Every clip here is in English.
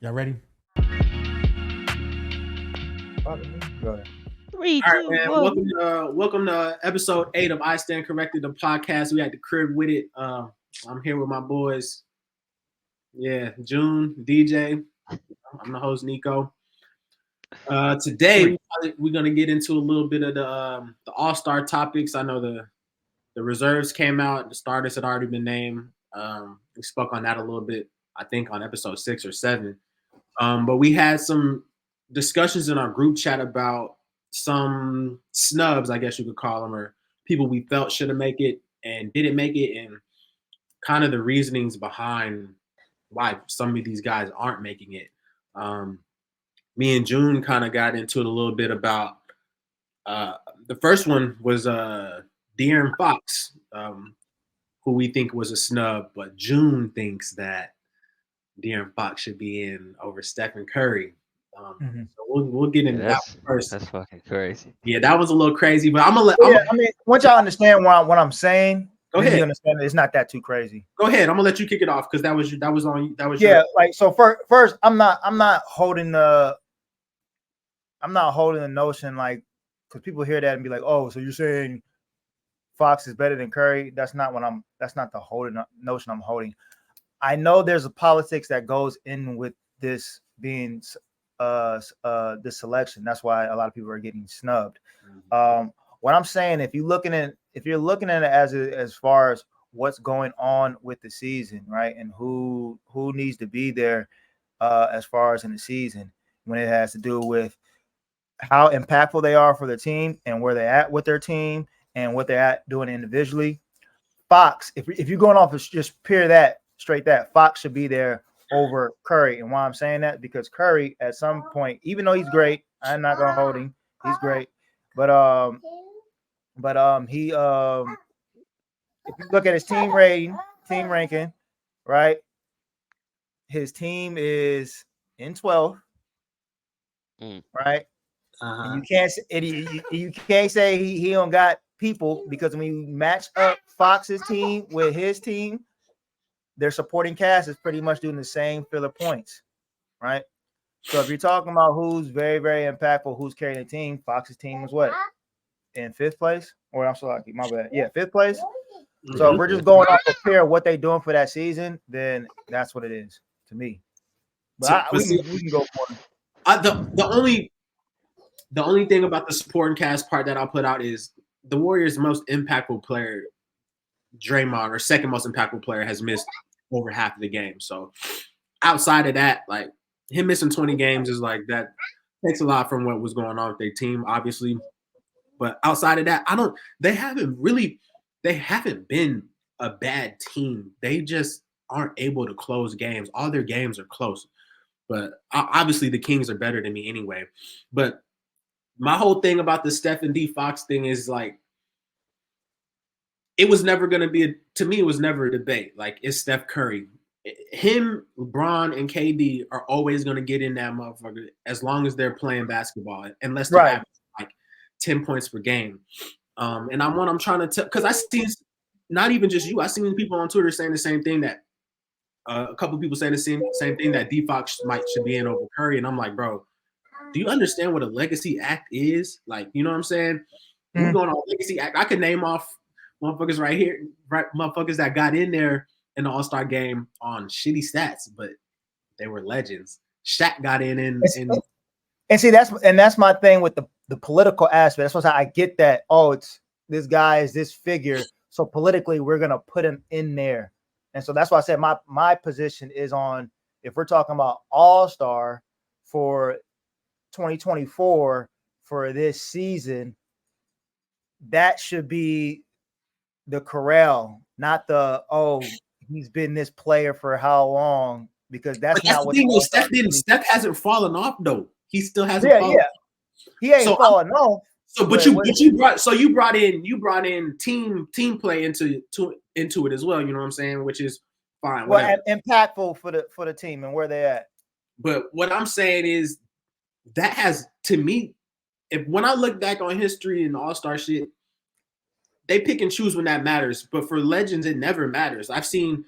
Y'all ready? Go ahead. 3, All right, 2, man. 1. Welcome to episode 8 of I Stand Corrected, the podcast. We had the crib with it. I'm here with my boys. Yeah, June, DJ. I'm the host, Nico. Today we're gonna get into a little bit of the All-Star topics. I know the reserves came out. The starters had already been named. We spoke on that a little bit, I think, on episode 6 or 7. But we had some discussions in our group chat about some snubs, I guess you could call them, or people we felt should have made it and didn't make it, and kind of the reasonings behind why some of these guys aren't making it. Me and June kind of got into it a little bit about the first one was De'Aaron Fox, who we think was a snub, but June thinks that De'Aaron Fox should be in over Stephen Curry. So we'll get into that one first. That's fucking crazy. Yeah, that was a little crazy, but I'm gonna once y'all understand what I'm saying, go ahead. You understand it's not that too crazy. Go ahead. I'm gonna let you kick it off because that was on you. That was like so. First, I'm not holding the notion like because people hear that and be like, oh, so you're saying Fox is better than Curry? That's not the notion I'm holding. I know there's a politics that goes in with this being this selection. That's why a lot of people are getting snubbed. What I'm saying, if you're looking at it as far as what's going on with the season, right, and who needs to be there as far as in the season, when it has to do with how impactful they are for the team and where they're at with their team and what they're at doing individually. Fox, if you're going off of just straight that, Fox should be there over Curry. And why I'm saying that, because Curry at some point, even though he's great, I'm not gonna hold him, he's great, but he if you look at his team ranking, right, his team is in 12th, right? And you can't say he don't got people, because when you match up Fox's team with his team, their supporting cast is pretty much doing the same filler points, right? So if you're talking about who's very, very impactful, who's carrying the team, Fox's team is what? In 5th place? Or I'm sorry, my bad. Yeah, 5th place. So if we're just going off of pair what they're doing for that season, then that's what it is to me. But we can go for it. The only thing about the supporting cast part that I'll put out is the Warriors' most impactful player, Draymond, or second most impactful player, has missed over half of the game. So outside of that, like him missing 20 games is like that takes a lot from what was going on with their team, obviously. But outside of that, they haven't been a bad team. They just aren't able to close games. All their games are close. But obviously the Kings are better than me anyway. But my whole thing about the Steph and D Fox thing is like, it was never going to be to me, it was never a debate. Like, it's Steph Curry. Him, LeBron, and KD are always going to get in that motherfucker as long as they're playing basketball, unless they're having like 10 points per game. And I'm trying to tell, because I see, not even just you, I seen people on Twitter saying the same thing, that a couple people saying the same thing, that D Fox should be in over Curry. And I'm like, bro, do you understand what a legacy act is? Like, you know what I'm saying? We're going on legacy act. I could name off motherfuckers right here, right? Motherfuckers that got in there in the All-Star game on shitty stats, but they were legends. Shaq got in and see that's my thing with the political aspect. That's why I get that. Oh, it's this guy is this figure, so politically we're gonna put him in there, and so that's why I said my position is on, if we're talking about All-Star for 2024 for this season, that should be the corral, not the he's been this player for how long, because that's not what Steph hasn't fallen off though. He still hasn't fallen off. He ain't fallen off. So you brought in team play into it as well, you know what I'm saying, which is fine. Well, impactful for the team and where they at. But what I'm saying is that has, to me, when I look back on history and All-Star shit, they pick and choose when that matters. But for legends, it never matters. I've seen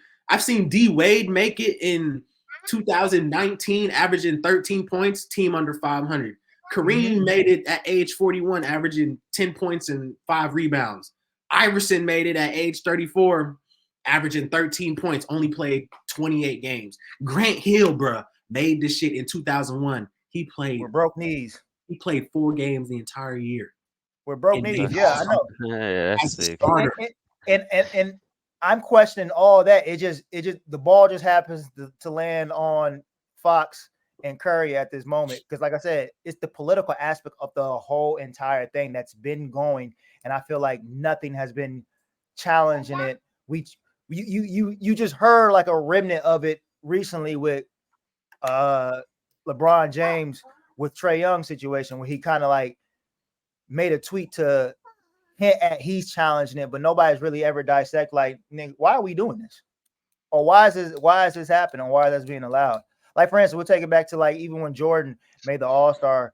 D Wade make it in 2019, averaging 13 points, team under 500. Kareem made it at age 41, averaging 10 points and 5 rebounds. Iverson made it at age 34, averaging 13 points, only played 28 games. Grant Hill, bruh, made this shit in 2001. He played With broke knees. He played 4 games the entire year. With broke knees. Yeah, I know. Yeah, that's big. And I'm questioning all that. It just the ball just happens to land on Fox and Curry at this moment. Because like I said, it's the political aspect of the whole entire thing that's been going. And I feel like nothing has been challenging it. You just heard like a remnant of it recently with LeBron James with Trae Young situation, where he kind of like made a tweet to hint at he's challenging it, but nobody's really ever dissect like, why are we doing this? Or why is this happening? Why is this being allowed? Like, for instance, we'll take it back to like even when Jordan made the All-Star,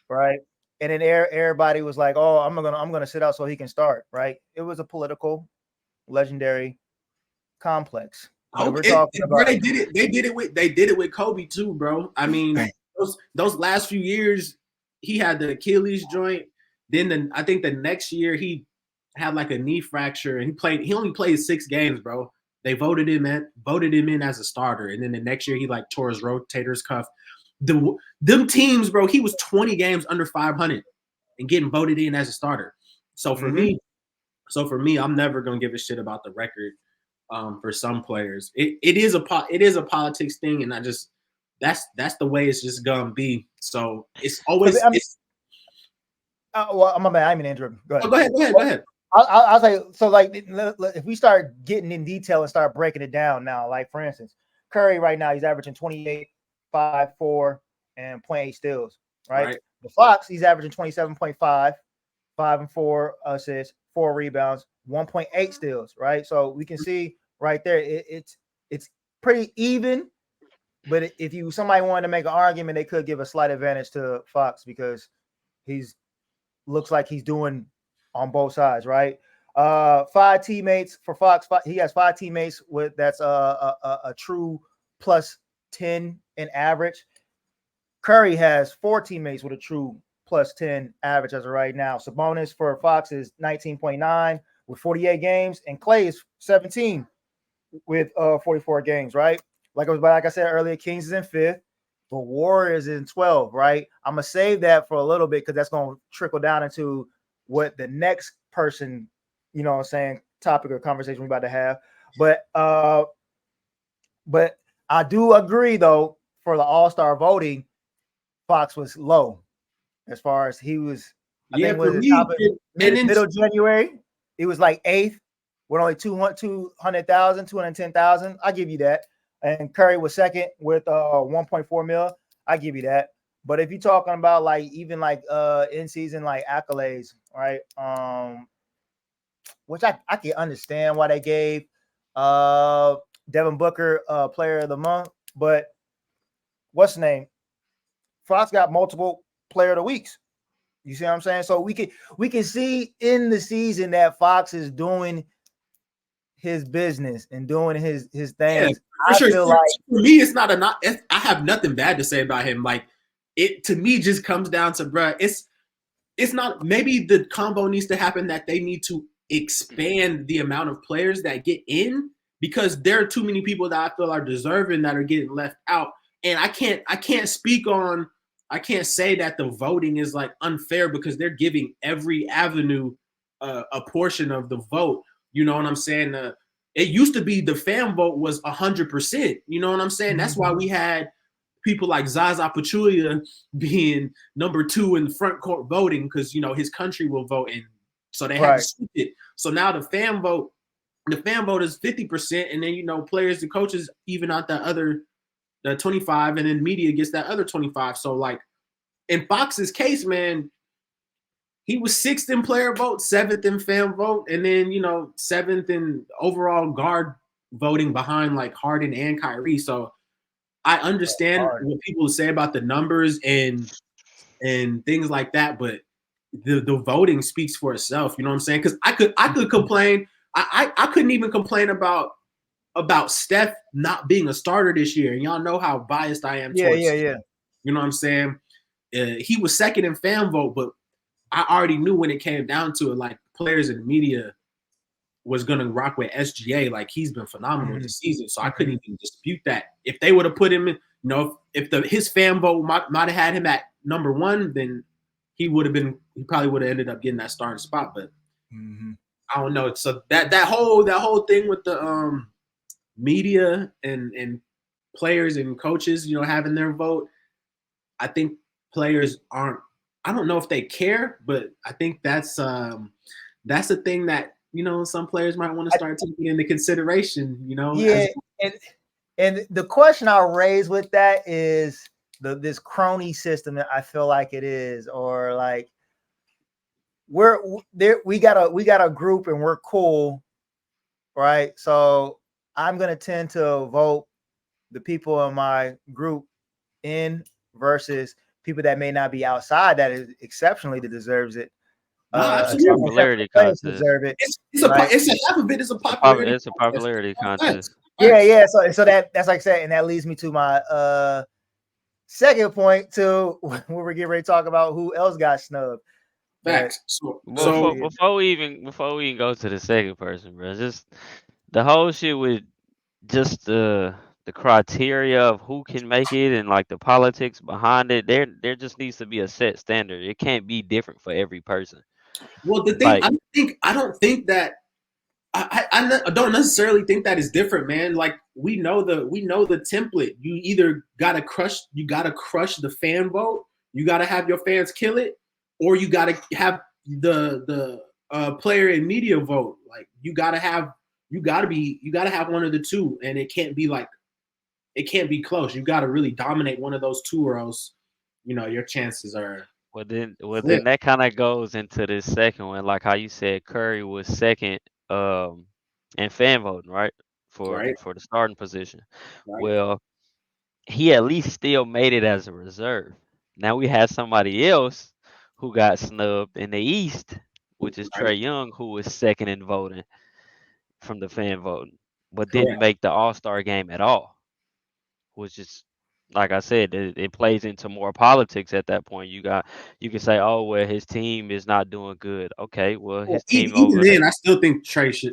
right? And then everybody was like, "Oh, I'm gonna sit out so he can start." Right? It was a political, legendary complex. They did it with Kobe too, bro. I mean, those last few years, he had the Achilles joint. Then I think the next year he had like a knee fracture, and he only played 6 games, bro. They voted him in as a starter, and then the next year he like tore his rotator's cuff. Them teams, bro, he was 20 games under 500 and getting voted in as a starter. So for me, I'm never gonna give a shit about the record. For some players, it is a politics thing, and that's the way it's just gonna be. So it's always. Well, my bad. I didn't mean to interrupt. Go ahead. Go ahead. I'll say so. Like, if we start getting in detail and start breaking it down now, like for instance, Curry right now he's averaging 28, 5, 4, and 0.8 steals. Right. The Fox he's averaging 27.5, 5 and 4 assists, 4 rebounds, 1.8 steals. Right. So we can see right there it's pretty even. But if somebody wanted to make an argument, they could give a slight advantage to Fox because looks like he's doing on both sides, right? 5 teammates for Fox. He has 5 teammates with that's a true plus 10 in average. Curry has 4 teammates with a true plus 10 average as of right now. Sabonis for Fox is 19.9 with 48 games, and Clay is 17 with 44 games, right? Like I said earlier, Kings is in 5th. The Warriors in 12, right? I'm going to save that for a little bit because that's going to trickle down into what the next person, you know what I'm saying, topic or conversation we're about to have. But I do agree, though, for the All-Star voting, Fox was low as far as he was. I think was middle January. It was like 8th with only 200,000, 210,000. I'll give you that. And Curry was 2nd with 1.4 mil. I give you that. But if you're talking about like even like in season like accolades, right? Which I can understand why they gave Devin Booker player of the month, but what's the name? Fox got multiple player of the weeks. You see what I'm saying? So we can see in the season that Fox is doing his business and doing his things. Yeah, for sure. For me, it's not I have nothing bad to say about him. Like it to me just comes down to, bruh, it's not, maybe the combo needs to happen that they need to expand the amount of players that get in, because there are too many people that I feel are deserving that are getting left out. And I can't say that the voting is like unfair because they're giving every avenue a portion of the vote. You know what I'm saying? It used to be the fan vote was 100%. You know what I'm saying? That's why we had people like Zaza Pachulia being number 2 in the front court voting because, you know, his country will vote in. So they had to switch it. So now the fan vote is 50%. And then, you know, players and coaches even out the 25, and then media gets that other 25. So like in Fox's case, man, he was 6th in player vote, 7th in fan vote, and then, you know, 7th in overall guard voting behind like Harden and Kyrie. So I understand what people say about the numbers and things like that, but the voting speaks for itself. You know what I'm saying? Because I could complain. I couldn't even complain about about Steph not being a starter this year, and y'all know how biased I am Yeah, towards. yeah. You know what I'm saying? He was second in fan vote, but I already knew when it came down to it, like players in the media was gonna rock with SGA. Like he's been phenomenal this season, so I couldn't even dispute that. If they would have put him in, if his fan vote might have had him at number one, then he probably would have ended up getting that starting spot. But I don't know. So that whole thing with the media and players and coaches, having their vote, I think players aren't. I don't know if they care, but I think that's a thing that some players might want to start taking into consideration. Yeah, and the question I'll raise with that is this crony system that I feel like it is, or like we got a group and we're cool, right? So I'm gonna tend to vote the people in my group in versus people that may not be outside that is exceptionally that deserves it. Popularity contest. Deserve it. Half of it is a popularity. It's a popularity contest. Yeah. So that's like I said, and that leads me to my second point to when we're getting ready to talk about who else got snubbed. Facts. So before we even go to the second person, bro, just the whole shit with just the criteria of who can make it and like the politics behind it, there just needs to be a set standard. It can't be different for every person. Well, the thing I don't think that I don't necessarily think that is different, man. Like we know the template. You either gotta crush the fan vote, you gotta have your fans kill it, or you gotta have the player and media vote. Like you gotta have one of the two, and it can't be close. You gotta really dominate one of those two, or else your chances are. Well, then that kind of goes into this second one, like how you said Curry was second in fan voting, right? For the starting position. Right. Well, he at least still made it as a reserve. Now we had somebody else who got snubbed in the East, which is Trae Young, who was second in voting from the fan voting, but didn't make the All-Star game at all. Which is, like I said, it plays into more politics at that point. You can say, oh well, his team is not doing good. Okay, well his team even then, I still think Trae should.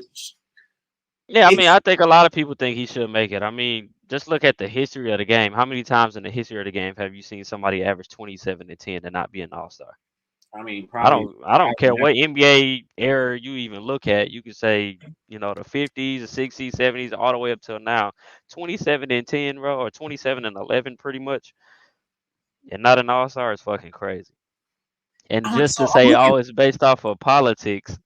Yeah, I mean, I think a lot of people think he should make it. I mean, just look at the history of the game. How many times in the history of the game have you seen somebody average 27 and 10 and not be an All-Star? I mean, probably. I don't care what NBA era you even look at. You could say, the 50s, the 60s, 70s, all the way up till now. 27 and 10, bro, or 27 and 11, pretty much, and not an All-Star is fucking crazy. And just to say, it's based off of politics,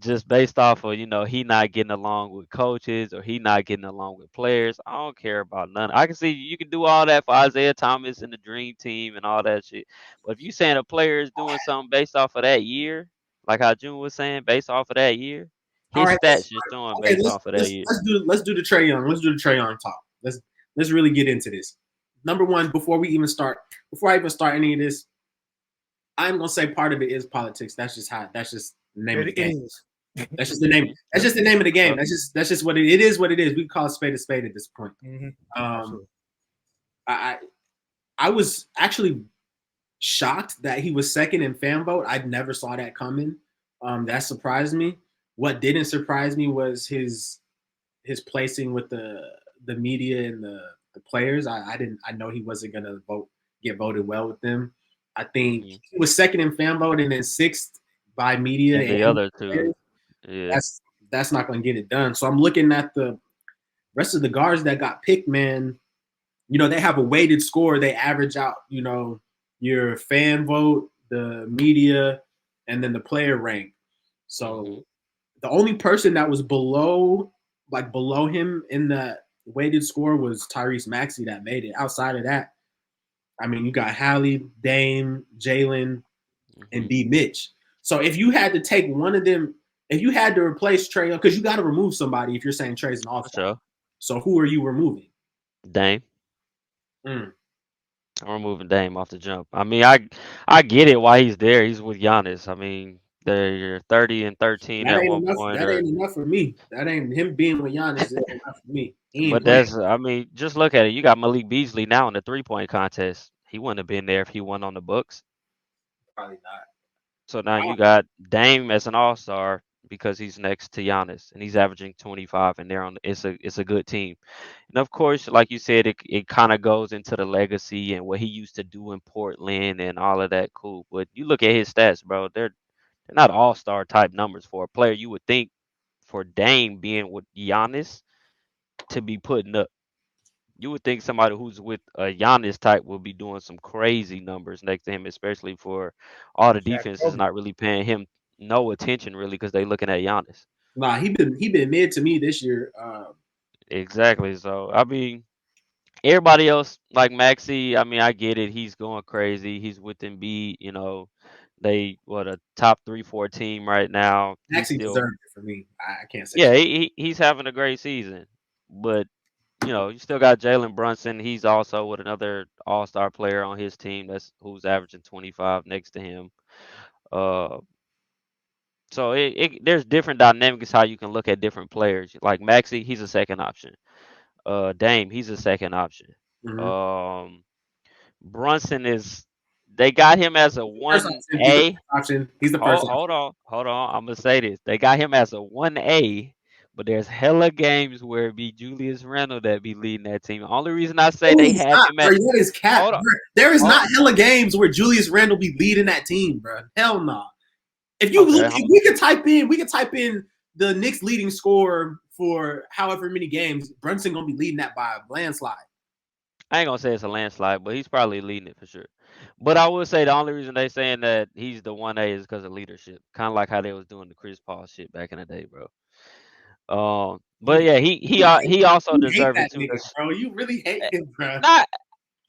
just based off of he not getting along with coaches or he not getting along with players. I don't care about none. I can see you can do all that for Isaiah Thomas and the Dream Team and all that shit. But if you saying a player is doing something based off of that year, like how June was saying, based off of that year, his stats just showing based off of that year. Let's do the Trae Young. Let's do the Trae Young talk. Let's really get into this. Number one, before I even start any of this, I'm gonna say part of it is politics. That's just the name of the game. That's just the name. That's just the name of the game. That's just what it is. What it is. We can call a spade at this point. I was actually shocked that he was second in fan vote. I never saw that coming. That surprised me. What didn't surprise me was his placing with the media and the players. I know he wasn't gonna get voted well with them. I think he was second in fan vote and then sixth by media. And the other two. Yeah. That's not going to get it done. So I'm looking at the rest of the guards that got picked, man. They have a weighted score. They average out, your fan vote, the media, and then the player rank. So the only person that was below him in the weighted score was Tyrese Maxey that made it. Outside of that, I mean, you got Hallie, Dame, Jalen, and D. Mitch. So if you had to take one of them, if you had to replace Trae Young, because you got to remove somebody if you're saying Trae's an all-star. Sure. So who are you removing? Dame. I'm removing Dame off the jump. I mean, I get it why he's there. He's with Giannis. I mean, They're 30 and 13 That at ain't one enough. point, That or ain't enough for me. That ain't him being with Giannis. Ain't enough for me. He ain't but playing. that's I mean, just look at it. You got Malik Beasley now in the 3-point contest. He wouldn't have been there if he won on the Bucks. Probably not. So now I, you got Dame as an all-star because he's next to Giannis and he's averaging 25 and they're on it's a good team. And of course, like you said, it kind of goes into the legacy and what he used to do in Portland and all of that cool. But you look at his stats, bro, they're not all-star type numbers for a player you would think for Dame being with Giannis to be putting up. You would think somebody who's with a Giannis type will be doing some crazy numbers next to him, especially for all the Shaq defenses Kobe. not really paying him no attention really because they looking at Giannis. nah, he been mid to me this year. Exactly. So I mean, everybody else like Maxi, I mean, I get it. He's going crazy. He's with Embiid. They what a top 3-4 team right now. He's Actually still deserved it for me. I can't say yeah, shit. he's having a great season, but you still got Jalen Brunson. He's also with another All Star player on his team that's who's averaging 25 next to him. Uh, so there's different dynamics how you can look at different players. Like Maxi, he's a second option. Dame, he's a second option. Mm-hmm. Um, Brunson is they got him as a First one option. He's the A. first option. He's the first option. Hold on. I'm gonna say this. They got him as a 1A, but there's hella games where it be Julius Randle that be leading that team. Only reason I say No, they he's have not, him bro. at That is cap. hold on, Bro. There is hold not hella games where Julius Randle be leading that team, bro. Hell no. If you okay. look, if we could type in the Knicks leading scorer for however many games, Brunson gonna be leading that by a landslide. I ain't gonna say it's a landslide, but he's probably leading it for sure. But I will say the only reason they saying that he's the 1A is because of leadership, kind of like how they was doing the Chris Paul shit back in the day, bro. But You, yeah, you he also hate deserve it that too. nigga, bro. You really hate him, bro. Not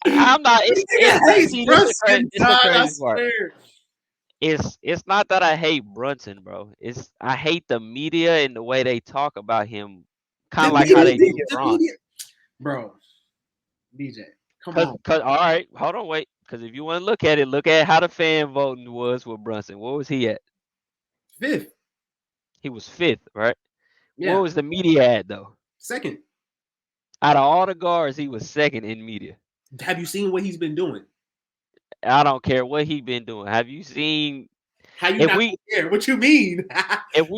I'm not. This It's nigga hates see Brunson, this the dog. I crazy part. swear. It's not that I hate Brunson, bro. It's I hate the media and the way they talk about him, kind The of like how media, they do the Bron. media, bro. DJ, come Cause, on. cause, all right, hold on, wait. Cause if you want to look at it, look at how the fan voting was with Brunson. What was he at? Fifth, He was fifth, right? What yeah. was the media at though? Second. Out of all the guards, he was second in media. Have you seen what he's been doing? I don't care what he been doing. Have you seen? How you If not we care? What you mean? if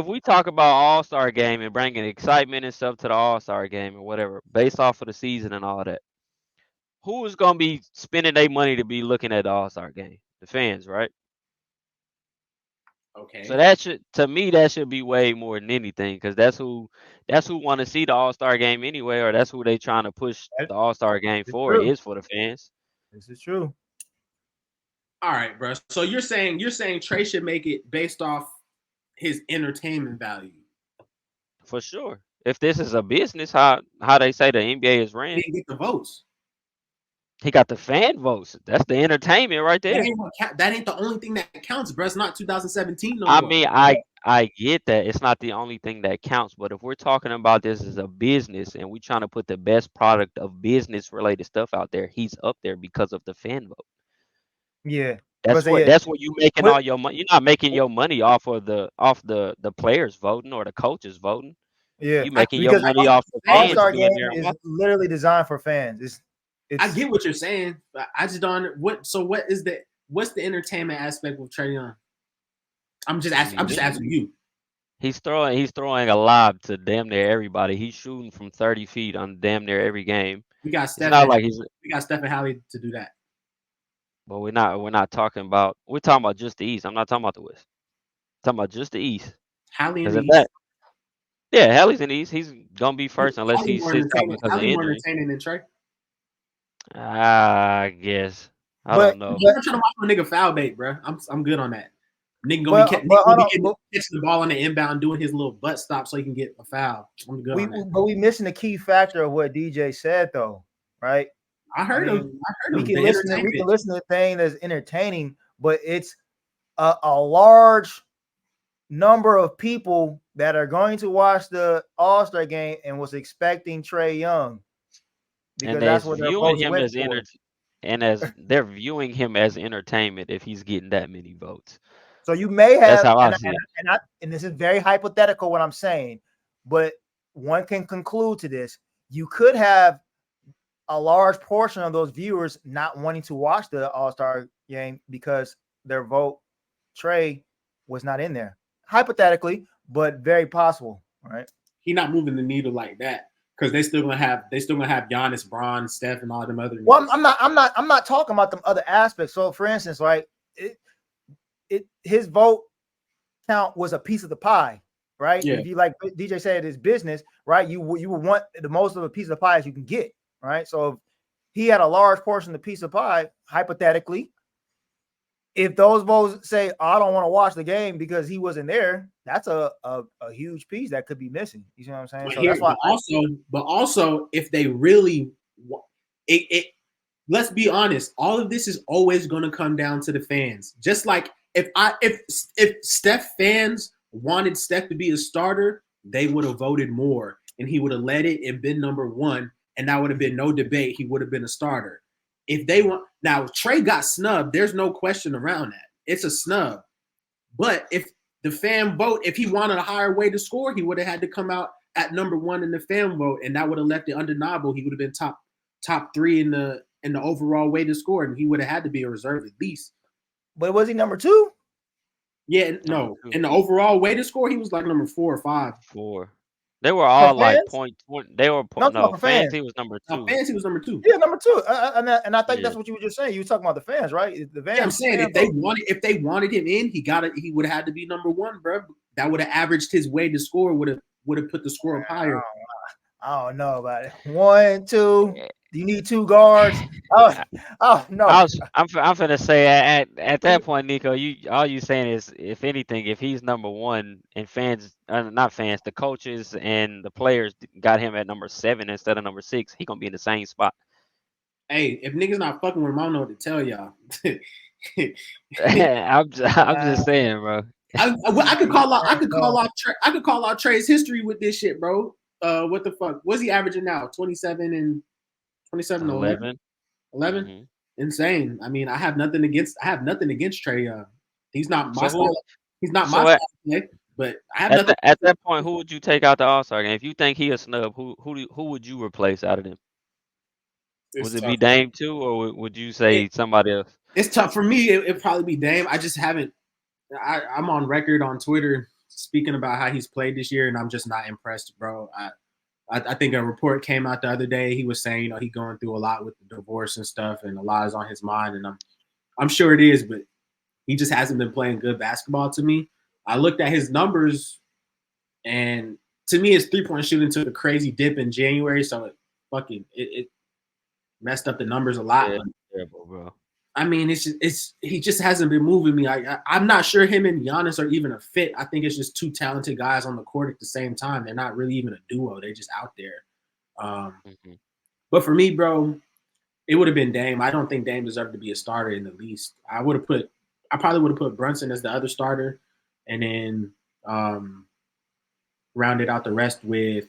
we talk about All Star game and bringing excitement and stuff to the All Star game or whatever, based off of the season and all that, who is gonna be spending their money to be looking at the All Star game? The fans, right? So Okay. that should, to me, that should be way more than anything, because that's who want to see the All Star game anyway, or that's who they trying to push That the All Star game is for true. is for the fans, This is true. All right, bro. So you're saying Trey should make it based off his entertainment value. for sure. If this is a business, how they say the NBA is He ran, didn't get the votes. he got the fan votes. That's the entertainment right That there. ain't that ain't the only thing that counts, bro. It's not 2017 no I more. mean, I get that it's not the only thing that counts, but if we're talking about this as a business and we're trying to put the best product of business related stuff out there, he's up there because of the fan vote. Yeah. But That's what yeah, that's what you making what, all your money. You're not making your money off the players voting or the coaches voting. yeah, You making your because money off the I All get what fans Star you're being Game there and is watching. literally designed for fans. I It's get what you're saying, but I just don't. What's the entertainment aspect with Trae Young? I'm just asking. I'm just He- asking you. He's throwing a lob to damn near everybody. He's shooting from 30 feet on damn near every game. We got It's Steph not and like he's Hallie to do that. but we're not talking about we're talking about just the East. I'm not talking about the West. I'm talking about just the East. Hallie in Because the if East. that yeah, Hallie's in the East. He's gonna be first unless Hallie he more sits out entertaining. because of Hallie more injury. entertaining than Trey. I guess. I but don't know. I'm trying to watch my nigga foul bait, bro. I'm good on that. Nigga gonna be, but hold on. But catching the ball on the inbound, doing his little butt stop so he can get a foul. I'm good on that. we missing the key factor of what DJ said though, right? I heard him. I heard We him. can The listen to entertainment. the thing that's entertaining, but it's a large number of people that are going to watch the All Star game and was expecting Trae Young And because that's as what their viewing votes him went as for. and as they're viewing him as entertainment if he's getting that many votes. So you may That's have, how I and see it. and this is very hypothetical what I'm saying, but one can conclude to this: you could have a large portion of those viewers not wanting to watch the All-Star game because their vote Trae was not in there. Hypothetically, but very possible, right? He not moving the needle like that because they still gonna have Giannis, Bron, Steph, and all them other Well, niggas. I'm not talking about them other aspects. So, for instance, right, his vote count was a piece of the pie, right? Yeah. If you, like DJ said, it's business, right? You would want the most of a piece of the pie as you can get, right? So if he had a large portion of the piece of pie, hypothetically, if those votes say, oh, I don't want to watch the game because he wasn't there, that's a huge piece that could be missing. You see what I'm saying? But So that's why also, if they really, let's be honest, all of this is always going to come down to the fans. Just like if Steph fans wanted Steph to be a starter, they would have voted more, and he would have led it and been number one, and that would have been no debate. He would have been a starter. If they want now, Trae got snubbed. There's no question around that. It's a snub. But if the fan vote, if he wanted a higher way to score, he would have had to come out at number one in the fan vote, and that would have left it undeniable. He would have been top three in the overall way to score, and he would have had to be a reserve at least. But was he number two? Yeah, no. In the overall way to score, he was like number 4 or 5. 4. They were all like fans? point. They were No, no for fans. fans. He was number 2. Fancy was number 2. Yeah, number 2. And I think Yeah. that's what you were just saying. You were talking about the fans, right? The fans. Yeah, I'm saying if they wanted him in, he would have had to be number 1, bro. That would have averaged his way to score. Would have put the score up higher. I don't know about it. 1, 2. Do you need 2 guards? Oh no. I'm finna say at that point, Nico, all you saying is, if anything, if he's number 1 and fans, not fans, the coaches and the players got him at number 7 instead of number 6, he gonna be in the same spot. Hey, if niggas not fucking with him, I don't know what to tell y'all. I'm just saying, bro. I could call out Trae's history with this shit, bro. What the fuck? What's he averaging now? 27 and 11. Mm-hmm. Insane. I mean, I have nothing against Trae Young. He's not my style. He's not my style play, but I have nothing. At that point, who would you take out the All-Star game? If you think he a snub, who would you replace out of them? Would it be Dame too, or would you say somebody else? It's tough for me. It'd probably be Dame. I just haven't. I'm on record on Twitter speaking about how he's played this year, and I'm just not impressed, bro. I think a report came out the other day. He was saying, he's going through a lot with the divorce and stuff, and a lot is on his mind. And I'm sure it is, but he just hasn't been playing good basketball to me. I looked at his numbers, and to me, his 3-point shooting took a crazy dip in January, so it messed up the numbers a lot. Yeah, terrible, bro. I mean, he just hasn't been moving me. I'm not sure him and Giannis are even a fit. I think it's just 2 talented guys on the court at the same time. They're not really even a duo. They're just out there. But for me, bro, it would have been Dame. I don't think Dame deserved to be a starter in the least. I probably would have put Brunson as the other starter, and then rounded out the rest with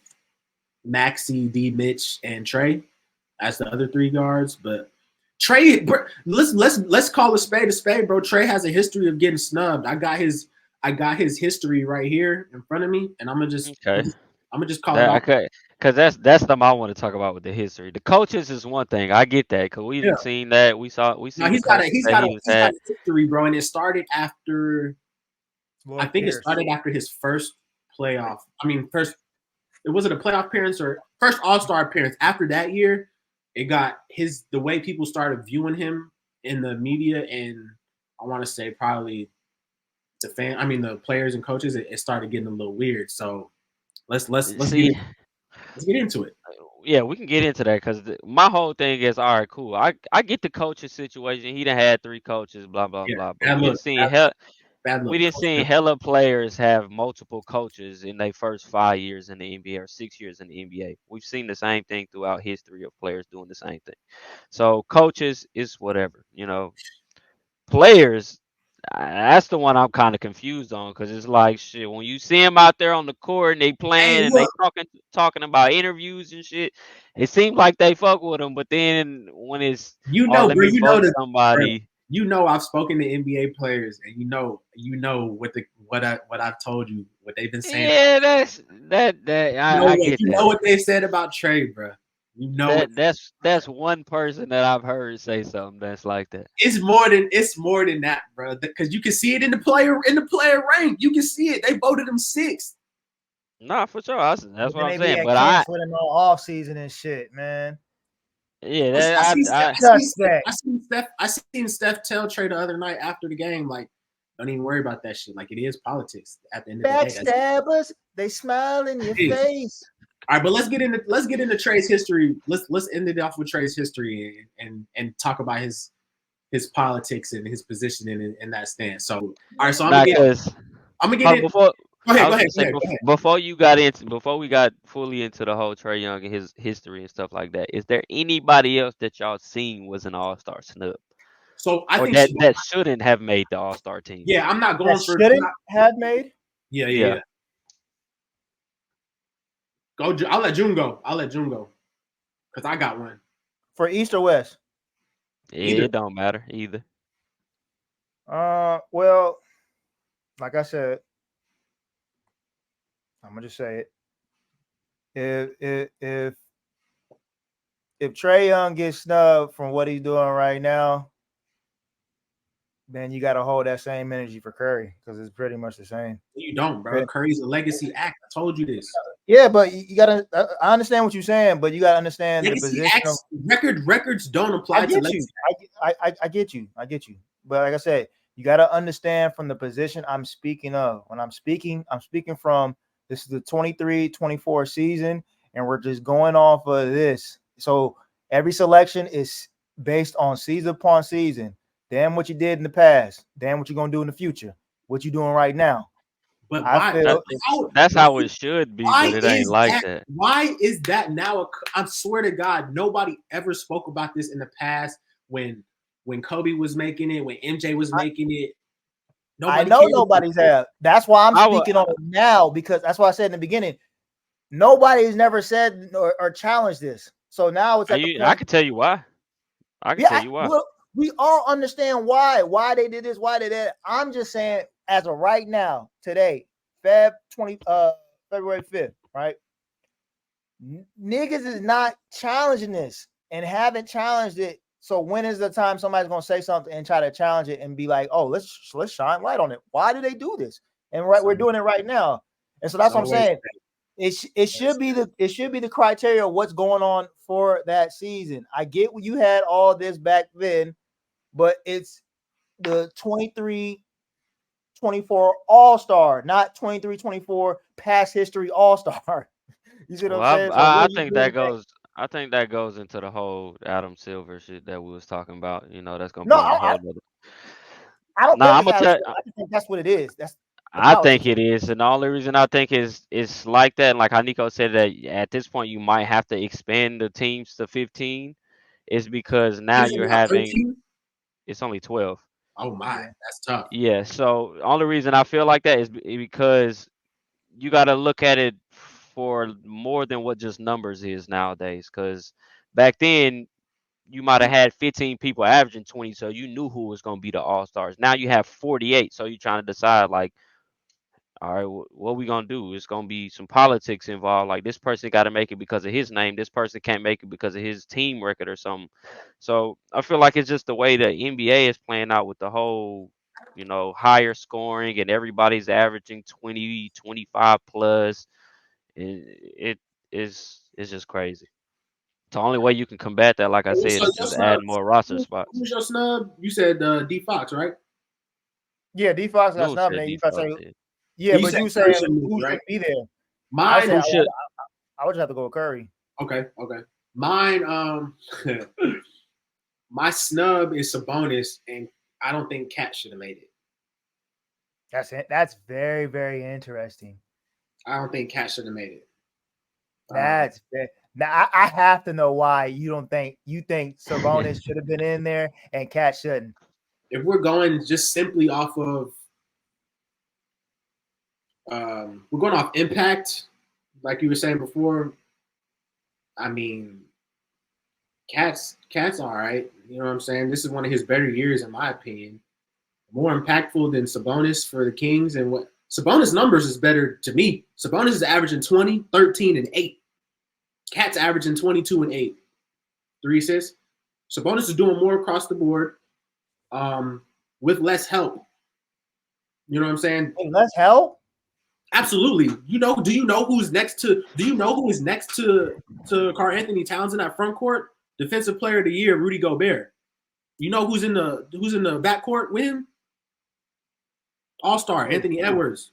Maxey, D. Mitch, and Trae as the other 3 guards. But Trae, let's call a spade, bro. Trae has a history of getting snubbed. I got his history right here in front of me, and I'm gonna just call it out. Okay, because that's the I want to talk about with the history. The coaches is one thing. I get that because we've seen that. We seen. He's got a history, bro, and it started after. I think it started after his first playoff. It wasn't a playoff appearance or first All-Star appearance. After that year, it got the way people started viewing him in the media, and I want to say probably the players and coaches, it started getting a little weird. So let's get into it. Yeah, we can get into that because my whole thing is, all right, cool. I get the coaching situation. He done had 3 coaches, blah blah blah. But we didn't see hella players have multiple coaches in their first 5 years in the NBA or 6 years in the NBA. We've seen the same thing throughout history of players doing the same thing. So coaches is whatever, Players, that's the one I'm kind of confused on because it's like shit. When you see them out there on the court and they playing and they talking about interviews and shit, it seems like they fuck with them. But then when it's somebody. I've spoken to NBA players, and you know what I've told you, what they've been saying. Yeah, I get You that. know what they said about Trae, bro. You know what That's one person that I've heard say something that's like that. it's more than that, bro. Because you can see it in the player rank. You can see it. They voted him 6th. Nah, for sure. That's But what then I'm they be saying. at But camps with him all off season and shit, man. yeah, I that seen Steph, I I seen Steph tell Trae the other night after the game, like, don't even worry about that shit. Like, it is politics at the end of the day. Backstabbers, they smile in your face. All right, but let's get into Trae's history. Let's end it off with Trae's history and talk about his politics and his position in that stance. So, all right, so I'm nah, gonna cause get in. before Go I ahead, was go ahead, gonna go say ahead, go ahead. before we got fully into the whole Trae Young and his history and stuff like that, is there anybody else that y'all seen was an All-Star snub So I or think, that shouldn't have made the All-Star team? yeah, I'm not That going for. shouldn't have made Yeah. Go. I'll let June go. Because I got one. for East or West. Either. It don't matter either. Well, like I said, I'm gonna just say it. If Trae Young gets snubbed from what he's doing right now, then you got to hold that same energy for Curry because it's pretty much the same. You don't, bro. Curry's a legacy act. I told you this. Yeah, but you gotta. I understand what you're saying, but you gotta understand Legacy the position acts, of records don't apply I to get you. legacy. I get you. I get you. But like I said, you got to understand from the position I'm speaking of. When I'm speaking from this is the 23-24 season, and we're just going off of this. So every selection is based on season upon season. Damn what you did in the past. Damn what you're gonna do in the future. What you doing right now. But I why? feel That's how it should be, but Why it ain't is like that? that. Why is that now? I swear to God, nobody ever spoke about this in the past when Kobe was making it, when MJ was making it. I Nobody know cared. nobody's have. That's why I'm I would, speaking on it now because that's why I said in the beginning. Nobody's never said or challenged this. So now it's at the I point. can tell you why. I can tell Yeah, you why. we all understand why they did this, why they did it. I'm just saying, as of right now, today, February 5th, right? Niggas is not challenging this and haven't challenged it. So when is the time somebody's gonna say something and try to challenge it and be like, oh, let's shine light on it? Why do they do this? And we're doing it right now. And so that's what I'm saying. It should be the criteria of what's going on for that season. I get you had all this back then, but it's the 23-24 All-Star, not 23-24 past history All-Star. You see what Well, I'm saying? So what I are you think doing that today? goes. I think that goes into the whole Adam Silver shit that we was talking about. You know, that's gonna No, be on a whole other. I don't Nah, think I'm it's gonna Adam tell. Silver. I just think that's what it is. That's the I think politics. it is, and the only reason I think is like that, and like how Nico said that at this point you might have to expand the teams to 15, is because now Is it you're now having 13? it's only 12. Oh my, Yeah. that's tough. Yeah, so only reason I feel like that is because you got to look at it for more than what just numbers is nowadays. Because back then you might have had 15 people averaging 20, so you knew who was going to be the all stars. Now you have 48, so you're trying to decide like, all right, what we gonna do? It's gonna be some politics involved. Like this person got to make it because of his name. This person can't make it because of his team record or something. So I feel like it's just the way the NBA is playing out with the whole, higher scoring and everybody's averaging 20, 25 plus. It is it's just crazy. The only way you can combat that, like I So said, is your just snub, adding more roster who spots. was your snub? You said D Fox, right? Yeah, D Fox got Who snubbed. said Man, you try to default say, did? yeah, And you but said you Curry saying should move, who right? should be there? I Mine. say Who should? I would just have to go with Curry. Okay. Mine. My snub is Sabonis, and I don't think Cat should have made it. That's it. That's very, very interesting. I don't think Cat should have made it. That's now I have to know why you think Sabonis should have been in there and Cat shouldn't. If we're going just simply off of, we're going off impact, like you were saying before. I mean, Cat's all right. You know what I'm saying? This is one of his better years, in my opinion. More impactful than Sabonis for the Kings. And what Sabonis numbers is better to me. Sabonis is averaging 20, 13, and 8. Cat's averaging 22 and 8. 3 assists. Sabonis is doing more across the board with less help. You know what I'm saying? Less help? Absolutely. Do you know who is next to Karl Anthony Towns in that front court? Defensive Player of the Year, Rudy Gobert. You know who's in the backcourt with him? All-Star, Anthony Edwards.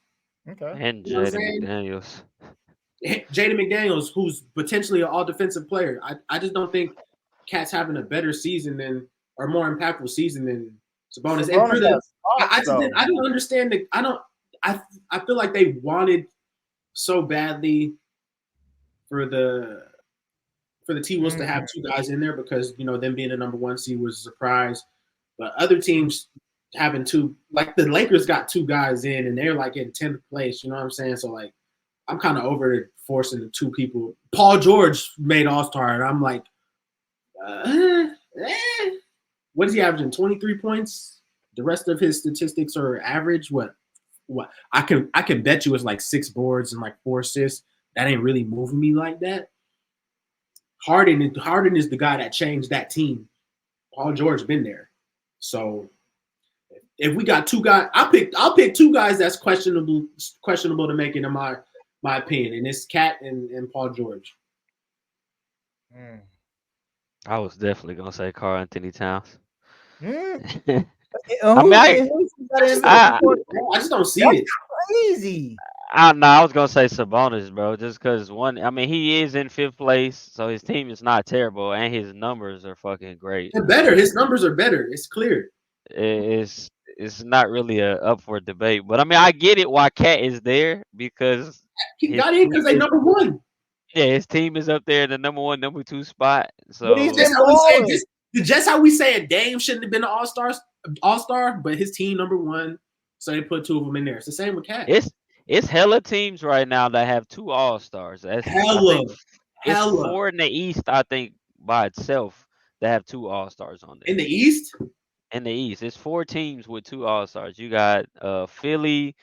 Okay. And You know what I'm Jaden saying? McDaniels. Jaden McDaniels, who's potentially an all-defensive player. I just don't think Cat's having a better season or more impactful season than Sabonis. And for I don't understand I feel like they wanted so badly for the T-Wolves to have 2 guys in there because them being the number 1 seed was a surprise. But other teams having 2, like the Lakers got 2 guys in and they're like in 10th place. You know what I'm saying? So like I'm kind of over forcing the 2 people. Paul George made All-Star, and I'm like, what is he averaging? 23 points. The rest of his statistics are average. What? I can bet you it's like 6 boards and like 4 assists. That ain't really moving me like that. Harden is the guy that changed that team. Paul George been there. So if we got 2 guys, I'll pick 2 guys that's questionable to make it in my opinion, and it's Cat and Paul George. I was definitely gonna say Karl Anthony Towns. I just don't see it. Crazy. I was gonna say Sabonis, bro, just because he is in 5th place, so his team is not terrible, and his numbers are fucking great. They're better. His numbers are better. It's clear. It's not really up for debate, but I get it why Cat is there because he got in because they number 1. Yeah, his team is up there in the number 1, number 2 spot. So just how we saying Dame shouldn't have been an all-star, but his team number 1, so they put 2 of them in there. It's the same with Cat. It's hella teams right now that have 2 all-stars. Hella. It's 4 in the East, I think, by itself that have 2 all-stars on there. In the East? In the East, it's 4 teams with 2 all-stars. You got Philly,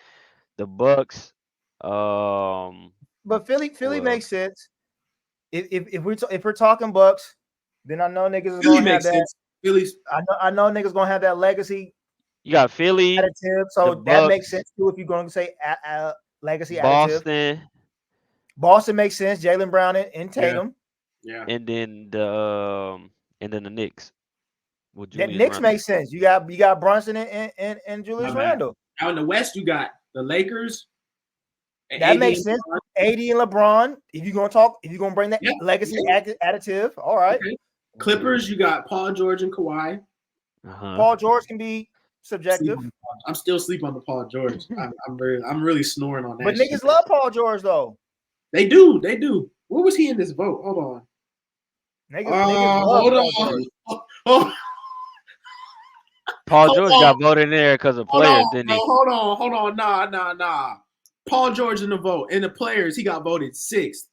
the Bucks. But Philly makes sense. If we're talking Bucks, then I know niggas is gonna have that. Philly's. I know niggas gonna have that legacy. You got Philly, additive, so that makes sense too. If you're going to say legacy additive, Boston makes sense. Jaylen Brown and Tatum. Yeah. And then the Knicks. The Knicks makes sense. You got Brunson and Julius Randle. Now in the West, you got the Lakers. That makes sense. AD and LeBron. If you're gonna bring that legacy additive, all right. Okay. Clippers, you got Paul George and Kawhi. Paul George can be subjective. I'm still sleeping on the Paul George. I'm really snoring on that. But niggas love Paul George though. They do. Where was he in this vote? Hold on. Niggas love Paul George. Paul George got voted in there because of players, didn't he? Hold on. Nah. Paul George in the vote. In the players, he got voted 6th.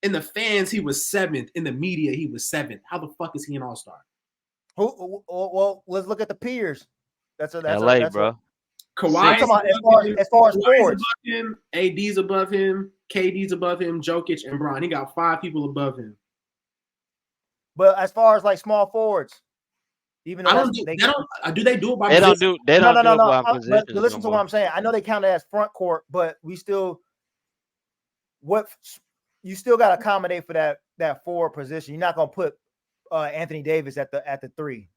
In the fans, he was 7th. In the media, he was 7th. How the fuck is he an all-star? Well, let's look at the peers. That's LA, bro. Kawhi as far as forwards. AD's above him, KD's above him, Jokic and Bron. He got 5 people above him. But as far as like small forwards, even though do they do it by they position? Don't do it by position. But listen to what I'm saying. I know they count it as front court, but you still got to accommodate for that forward position. You're not gonna put Anthony Davis at the 3.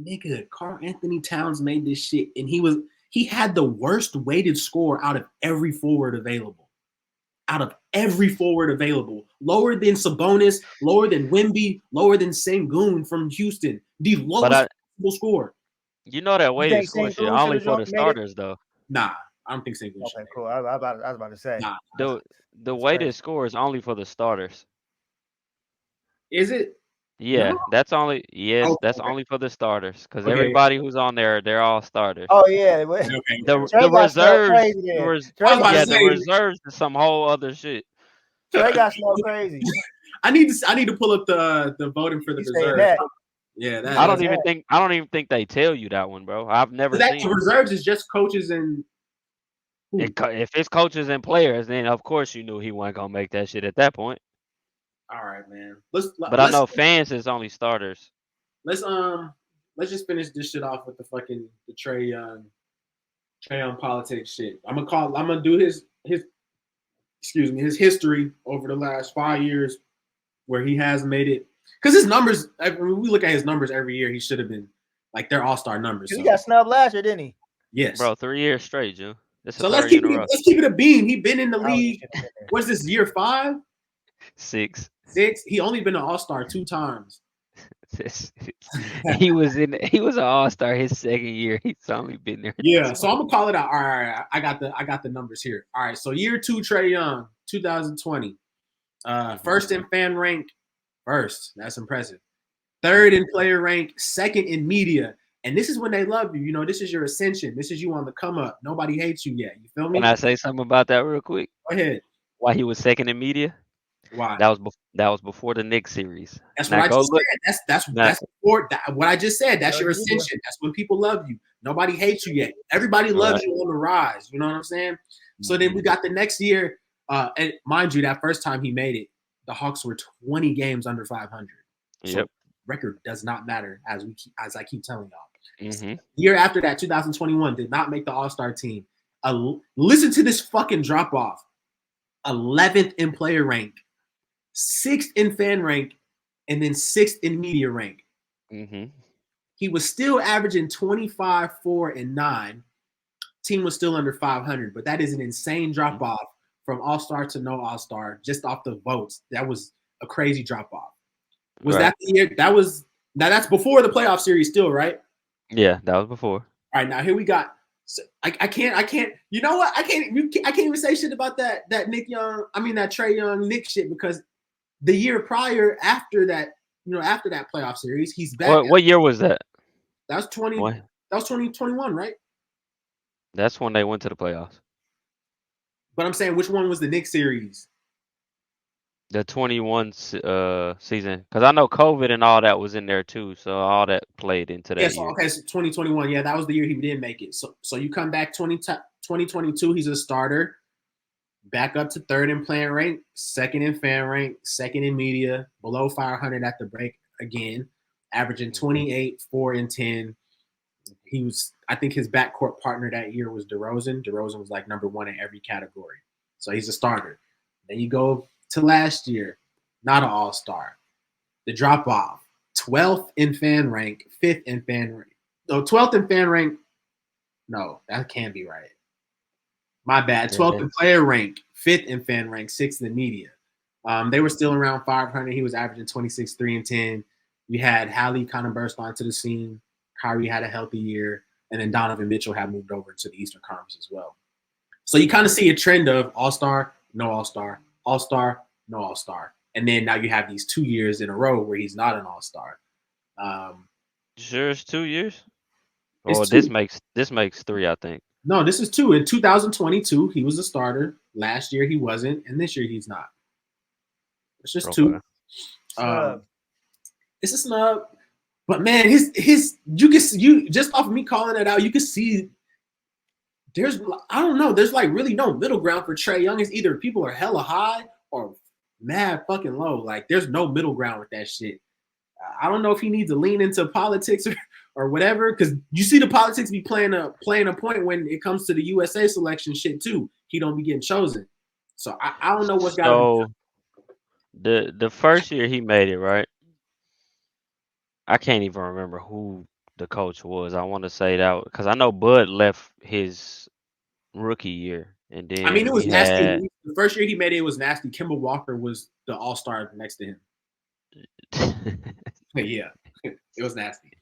Nigga, Karl Anthony Towns made this shit, and he had the worst weighted score out of every forward available. Lower than Sabonis, lower than Wemby, lower than Sengun from Houston. The lowest score. You know that weighted score shit only for the starters, though. Nah, I don't think Sengun. Okay, cool. I was about to say. Nah, the weighted score is only for the starters. Is it? Yeah, no. That's only only for the starters because everybody who's on there, they're all starters. Oh yeah, the reserves is some whole other shit. Trae got smelled crazy. I need to pull up the voting for the You saying reserve. that? Yeah, I that don't even think they tell you that one, bro. I've never that seen the it. reserves is just coaches and who? If it's coaches and players, then of course you knew he wasn't gonna make that shit at that point. All right, man. But I know fans is only starters. Let's let's just finish this shit off with the fucking the Trae Young politics shit. I'm gonna do his his history over the last 5 years where he has made it. Because his numbers, when we look at his numbers every year, he should have been like they're all-star numbers. He got snubbed last year, didn't he? Yes, Bro, 3 years straight, Joe. It's so a third year in a row. let's keep it a beam. He been in the Oh, league. What's this, year 5? 6. 6? He only been an all-star 2 times. He was an all-star his second year. He's only been there. Yeah, so I'm gonna call it out. All right, I got the numbers here. All right, so year 2, Trae Young, 2020. First in fan rank, first. That's impressive. Third in player rank, second in media. And this is when they love you. You know, this is your ascension. This is you on the come up. Nobody hates you yet. You feel me? Can I say something about that real quick? Go ahead. Why he was second in media? Why? That was before the Knicks series. That's Now what I just look. said. That's before what I just said. That's your ascension. That's when people love you. Nobody hates you yet. Everybody loves you on the rise. You know what I'm saying? So then we got the next year. And mind you, that first time he made it, the Hawks were 20 games under 500. So Yep. record does not matter, as I keep telling y'all. Mm-hmm. Year after that, 2021, did not make the All-Star team. Listen to this fucking drop off. 11th in player rank, 6th in fan rank, and then 6th in media rank. Mm-hmm. He was still averaging 25, 4, and 9. Team was still under 500, but that is an insane drop off from All-Star to no All-Star just off the votes. That was a crazy drop off. Was that the year? That's before the playoff series still, right? Yeah, that was before. All right, now here we got. So I can't. You know what? I can't even say shit about that Trae Young Nick shit, because the year prior, after that playoff series, he's back. What year was that? That was 2021, right? That's when they went to the playoffs. But I'm saying, which one was the Knicks series? The 21 season, because I know COVID and all that was in there too, so all that played into that year. Okay, so 2021, yeah, that was the year he didn't make it. So you come back 2022, he's a starter, back up to third in playing rank, second in fan rank, second in media, below 500 at the break again, averaging 28, 4, and 10. He was, I think his backcourt partner that year was DeRozan. DeRozan was like number 1 in every category. So he's a starter. Then you go to last year, not an all-star. The drop-off, 12th in fan rank, 5th in fan rank. No, 12th in fan rank. No, that can't be right. My bad. 12th in player rank, 5th in fan rank, 6th in media. They were still around 500. He was averaging 26, 3, and 10. We had Hallie kind of burst onto the scene. Kyrie had a healthy year. And then Donovan Mitchell had moved over to the Eastern Conference as well. So you kind of see a trend of all-star, no all-star, all-star, no all-star. And then now you have these 2 years in a row where he's not an all-star. Sure, it's 2 years. This makes 3, I think. No, this is 2. In 2022, he was a starter. Last year he wasn't, and this year he's not. It's just 2. It's a snub. But man, his you just off of me calling it out, you can see there's like really no middle ground for Trae Young. It's either people are hella high or mad fucking low. Like there's no middle ground with that shit. I don't know if he needs to lean into politics or whatever, because you see the politics be playing a point when it comes to the USA selection shit too. He don't be getting chosen. So I don't know what's got. So the first year he made it, right? I can't even remember who the coach was. I want to say that because I know Bud left his rookie year, and then it was nasty. The first year he made it was nasty. Kemba Walker was the all-star next to him. Yeah, it was nasty.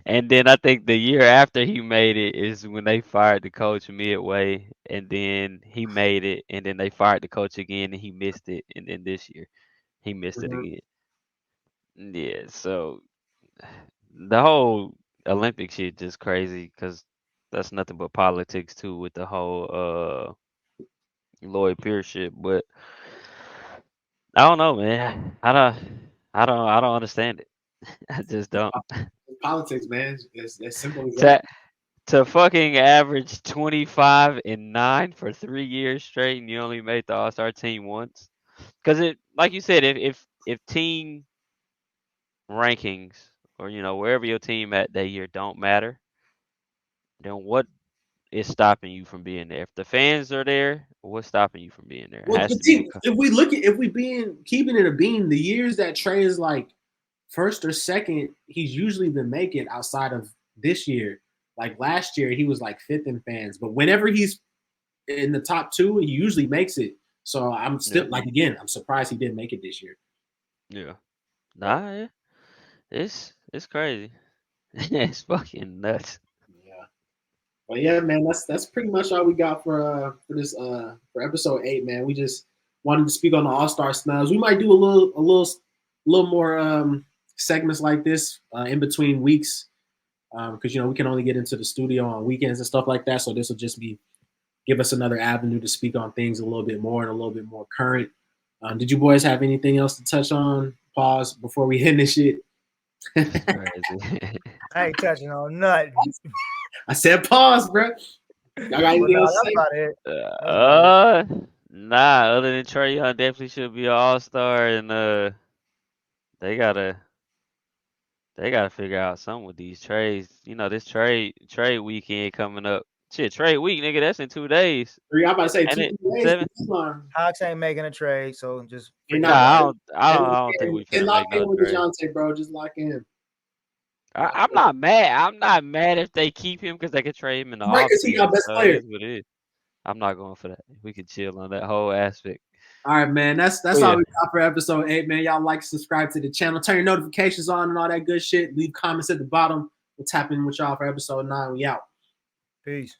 And then I think the year after he made it is when they fired the coach midway, and then he made it, and then they fired the coach again, and he missed it, and then this year he missed it again. Yeah, so the whole Olympic shit just crazy because that's nothing but politics too with the whole Lloyd Pierce shit. But I don't know, man. I don't understand it. I just don't. Politics, man. It's as simple as that. To to fucking average 25-9 for 3 years straight, and you only made the All Star team once. Because it, like you said, if team rankings or wherever your team at that year don't matter, then what is stopping you from being there? If the fans are there, what's stopping you from being there? It Well, has the to be team, if we being keeping it a bean, the years that Trae is like first or second, he's usually been making outside of this year. Like last year, he was like fifth in fans, but whenever he's in the top two, he usually makes it. So I'm yeah, still like again, I'm surprised he didn't make it this year. yeah. Nah, yeah. It's crazy. It's fucking nuts. Yeah. But yeah, man, that's pretty much all we got for this for episode 8, man. We just wanted to speak on the All-Star snubs. We might do a little more segments like this in between weeks because we can only get into the studio on weekends and stuff like that. So this will just be give us another avenue to speak on things a little bit more and a little bit more current. Did you boys have anything else to touch on? Pause before we end this shit. It's crazy. I ain't touching on nothing. I said pause, bro. Y'all got But anything no, else to that's say? about it. That's about it. Nah. Other than Trae Young, definitely should be an All Star, and they gotta they gotta figure out something with these trades. This trade weekend coming up. Shit, trade week, nigga. That's in 2 days. I'm about to say And 2 it days. 7. Hawks ain't making a trade, so just You're forget not. Nah, about it. I don't think we Get finna make locked no in with trade. DeJounte, bro. Just lock in. I'm not mad. I'm not mad if they keep him because they could trade him in the Right, off because he our season. best So it player. is what it is. I'm not going for that. We could chill on that whole aspect. All right, man. That's But all yeah, we got for episode 8, man. Y'all like, subscribe to the channel, turn your notifications on, and all that good shit. Leave comments at the bottom. We'll tap in with y'all for episode 9. We out. Peace.